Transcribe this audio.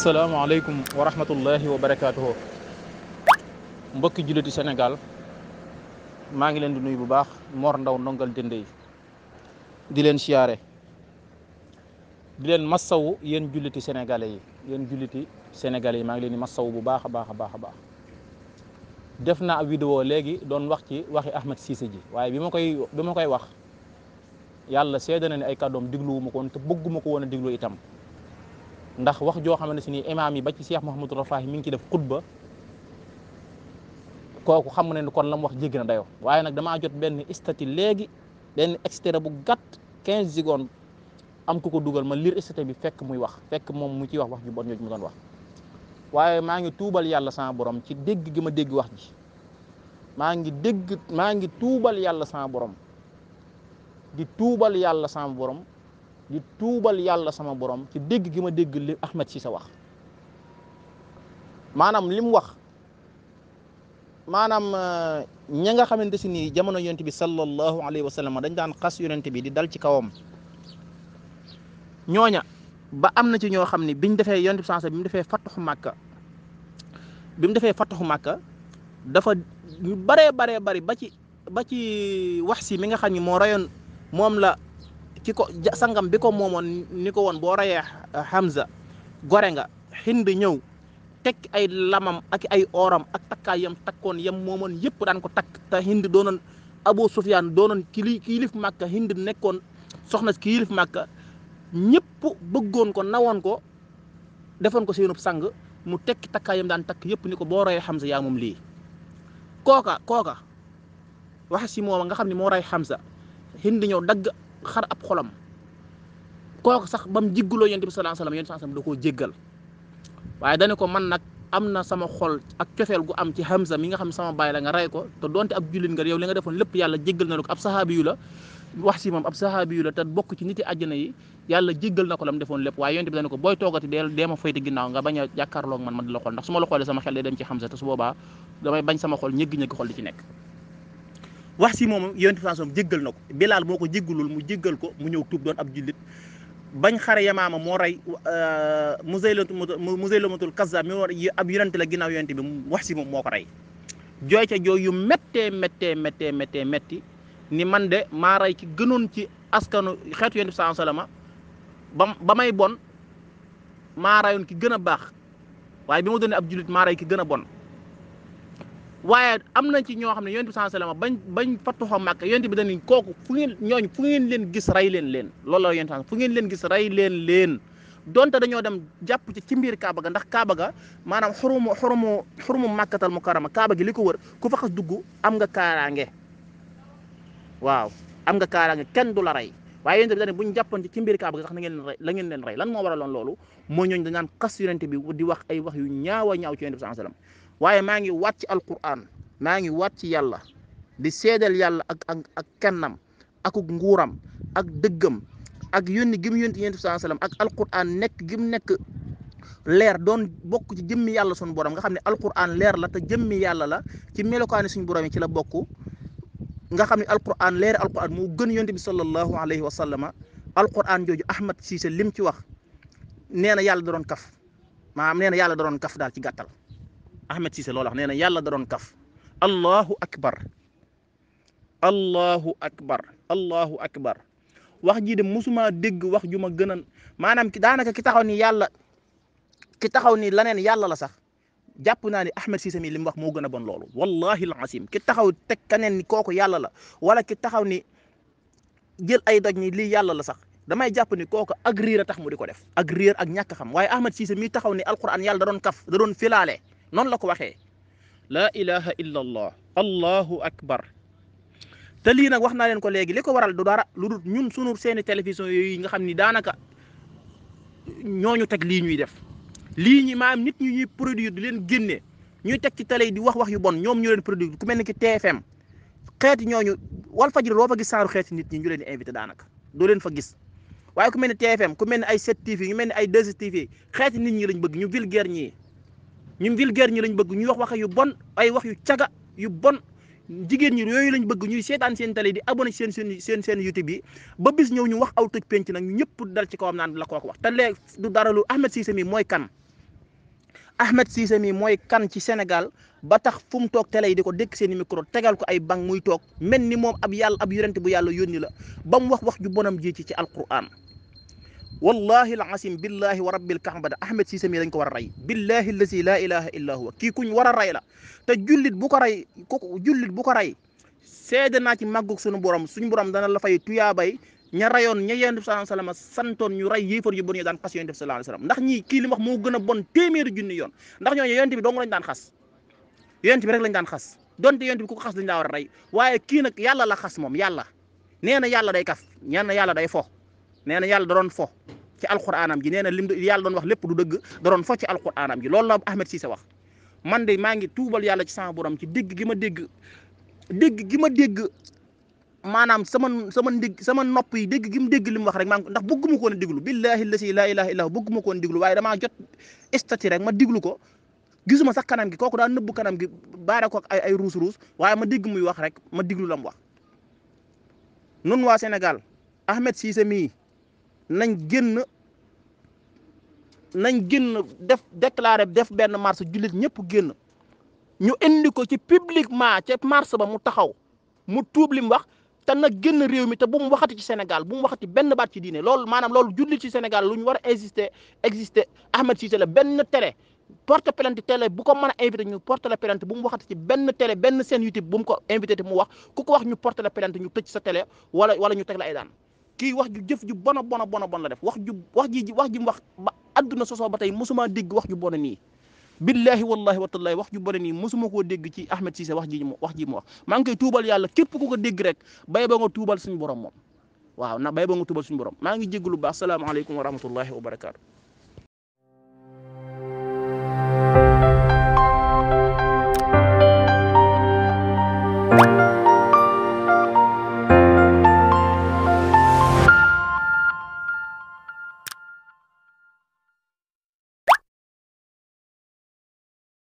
asalaamaaleykum wa rahmatullahi wa barakaatuhu. Mbokki julliti Sénégal maa ngi leen di nuyu bu baax Mor Ndaw ndongal Dendey di leen siyaare di leen massawu yéen julliti sénégalais yi maa ngi leen di massawu bu baax a baax a baax a baax. def naa ab vidéo léegi doon wax ci waxi Ahmed Cissé ji waaye bi ma koy wax yàlla seede na ne ay kàddoom digluwu ma ko woon te bëgguma ko woon a diglu itam. ndax wax joo xamante si ni imaam yi ba ci Cheikh Mouhamadou Rafahi mi ngi ci def xutba kooku xam ne ni kon la mu wax jéggi na dayoo waaye nag damaa jot benn statut léegi benn extrait bu gàtt 15 secondes am ku ko dugal ma lire statut bi fekk muy wax fekk moom mu ciy wax ju bon ñooñu mu doon wax. waaye maa ngi tuubal yàlla sama borom ci dégg gi ma dégg wax ji maa ngi tuubal yàlla sama borom di tuubal yàlla sama borom. di tuubal yàlla sama borom ci dégg gi ma dégg li Ahmed Cissé wax maanaam li mu wax maanaam ña nga xamante si ni jamono yonent bi sallallahu alayhi wa sallam dañ daan xas yonent bi di dal ci kawam ñooña ba am na ci ñoo xam ne biñ defee yonent bi sansa bi mu defee fataxu Màkka dafa ñu baree bari ba ci wax si mi nga xam ni moo rayoon moom la ki ko sangam bi ko moomoon ni ko woon boo rayee Hamza gore nga Hind ñëw teg ay lamam ak ay oram ak takkaay yam takkoon yam moomoon yëpp daan ko takk te Hind doonoon Abu Sufyaan doonoon kilif Màkka Hind nekkoon soxna si kilif Màkka ñëpp bëggoon ko nawoon ko defoon ko seenub sang mu tekki takkaayam daan takk yëpp ni ko boo rayee Hamza yaa moom lii kooka wax si moom nga xam ne moo ray Hamza Hind ñëw dagg xar ab xolam kooku sax ba mu jigguloo yonent bi sallallahu alayhi wasallam da koo jéggal waaye dane ko man nag am na sama xol ak cofeel gu am ci Hamza mi nga xam sama baay la nga rey ko te donte ab jullit nga yow li nga defoon lépp yàlla jéggal na la ko ab saxaabi yu la wax si moom ab saxaabi yu la te bokk ci niti àjjana yi yàlla jéggal na ko la mu defoon lépp waaye yonent bi dane ko booy toogati dee ma foyti ginnaaw nga bañ a jàkkaarloog man di la xool ndax su ma la xoolee sama xel day dem ci Hamza te su boobaa damay bañ sama xol ñëggi-ñëggi xol di ci nekk wax si moom yonent bi jéggal na ko Bilaal moo ko jéggalul mu jéggal ko mu ñëw tuub doon ab jullit bañ xare Yamaama moo rey Musaylamatul Kazzaab mi war ab yonent la ginnaaw yonent bi wax si moom moo ko rey jooy ca jooy yu méttee métti ni man de maa rey ki gënoon ci askanu xeetu yonent bi sallallahu alayhi wasallam ba may bon maa reyoon ki gën a baax waaye bi ma doonee ab jullit maa rey ki gën a bon waaye am na ci ñoo xam ne yonent bi sallallahu alayhi wasallam bañ fatuxa Màkka yonent bi dañu kooku fu ngeen leen gis rey leen loolu la yonent fu ngeen leen gis rey leen donte dañoo dem jàpp ci mbir Kaaba ga ndax Kaaba ga maanaam xurumu Màkkatal Mukarrama Kaaba gi li ko wër ku fa xas dugg am nga kaaraange waaw am nga kaaraange kenn du la rey waaye yonent bi dañu buñ jàppoon ci mbir Kaaba ga sax na ngeen leen rey lan moo waraloon loolu moo ñooñ dañ naan xas yonent bi di wax ay wax yu ñaaw ci yonent bi sallallahu alayhi wasallam waaye maa ngi waat ci alquran maa ngi waat ci yàlla di seedal yàlla ak kennam akuk nguuram ak dëggam ak yónni gi mu yónni yonent bi sallallahu alayhi wasallam ak alquran nekk gi mu nekk leer doon bokk ci jëmmi yàlla suñu borom nga xam ne alquran leer la te jëmmi yàlla la ci melokaani suñu borom yi ci la bokk nga xam ne alquran leer alquran moo gën yonent bi sallallahu alayhi wa sallama alquran jooju Ahmed Cissé lim ci wax nee na yàlla da doon kaf maanaam nee na yàlla da doon kaf daal ci gàttal Ahmed Cissé loolu wax nee na yàlla da doon kaf allahu akbar wax jii de musuma dégg wax ju ma gën a maanaam daanaka ki taxaw ni laneen yàlla la sax jàpp naa ni Ahmed Cissé mi li mu wax moo gën a bon loolu wallahi alazim ki taxaw teg kaneen ni kooku yàlla la wala ki taxaw ni jël ay doj ni lii yàlla la sax damay jàpp ni kooku ak riir a tax mu di ko def ak riir ak ñàkk xam waaye Ahmed Cissé mi taxaw ni alquran yàlla da doon kaf da doon filaale noonu la ko waxee laa ilaha illa allah allahu akbar te lii nag wax naa leen ko léegi li ko waral du dara lu dul ñun sunu seeni télévision yooyu nga xam ni daanaka ñooñu teg lii ñuy def lii ñi maanaam nit ñi ñuy produire di leen génne ñuy teg ci télé yi di wax yu bon ñoom ñu leen produire ku mel ni ki TFM xeeti ñooñu Walfadjri doo fa gis saaru xeeti nit ñi ñu leen di invité daanaka doo leen fa gis waaye ku mel ni TFM ku mel ni ay 7TV ñu mel ni ay 2STV xeeti nit ñi lañ bëgg ñu vulgaire ñi lañ bëgg ñuy wax yu bon ay wax yu caga yu bon jigéen ñi yooyu lañ bëgg ñuy seetaan seen télé di abonné seen YouTube yi ba bis ñëw ñu wax aw tëj penc nag ñu ñëpp dal ci kawam naan la kooku wax te léegi du dara lu Ahmed Cissé mi mooy kan Ahmed Cissé mi mooy kan ci Sénégal ba tax fu mu toog télé yi di ko dékk seen i micro tegal ko ay bank muy toog mel ni moom ab yàlla ab yonent bu yàlla yónni la ba mu wax ju bonam ji ci alquran. wallahi alasim billahi wa rabbil kaaba Ahmed Cissé mi dañ ko war a rey billahi allazi la ilaha illa huwa kii kuñ war a rey la te jullit bu ko rey jullit bu ko rey seede naa ci màggug suñu borom dana la fay tuyaabay ña rayoon ña yonent bi sallallahu alayhi wasallam santoon ñu rey yéefar yu bon ñu daan xas yonent bi sallallahu alayhi wasallam ndax ñii kii li wax moo gën a bon téeméeri junni yoon ndax ñooñu yonent bi dong lañ daan xas yonent bi rek lañ daan xas donte yonent bi ku ko xas lañ daa war a rey waaye kii nag yàlla la xas moom yàlla nee na yàlla day kaf ñeen na yàlla day fo nee na yàlla da doon fo ci alquranam ji nee na lim yàlla doon wax lépp du dëgg da doon fo ci alquranam ji loolu la Ahmed Cissé wax man de maa ngi tuubal yàlla ci sama borom ci dégg gi ma dégg maanaam sama ndig sama nopp yi dégg gi mu dégg li mu wax rek maa ndax bëgguma ko woon a déglu billahi allasi la ilaha illa hu bëgguma ko woon a déglu waaye damaa jot statut rek ma déglu ko gisuma sax kanam gi kooku daa nëbbu kanam gi baare ko ay ruus waaye ma dégg muy wax rek ma déglu la mu wax. nun waa Sénégal Ahmed Cissé mii nañ génn def déclaré def benn marche jullit ñëpp génn ñu indi ko ci publiquement ca marche ba mu taxaw mu tuub li mu wax. te nag génn réew mi te bu mu waxati ci Sénégal bu mu waxati benn baat ci diine loolu maanaam loolu julli ci Sénégal lu ñu war a exister Ahmed Cissé la benn télé porte plainte télé bu ko mën a invité ñu porte la plainte bu mu waxati ci benn télé benn chaîne YouTube bu mu ko invité te mu wax ku ko wax ñu porte la plainte ñu tëj sa télé wala ñu teg la ay daan kii wax ju jëf ju bon la def wax ji mu wax ba adduna sosoo ba tey mosuma dégg wax ju bon nii billahi wallahi watallahi wax ju bëri nii mosuma koo dégg ci Ahmed Cissé wax ji mu wax maa ngi koy tuubal yàlla képp ku ko dégg rek bay ba nga tuubal suñu borom moom waaw na bay ba nga tuubal suñu borom maa ngi jégg lu baax salaamaaleykum wa rahmatullahi wa barakaatu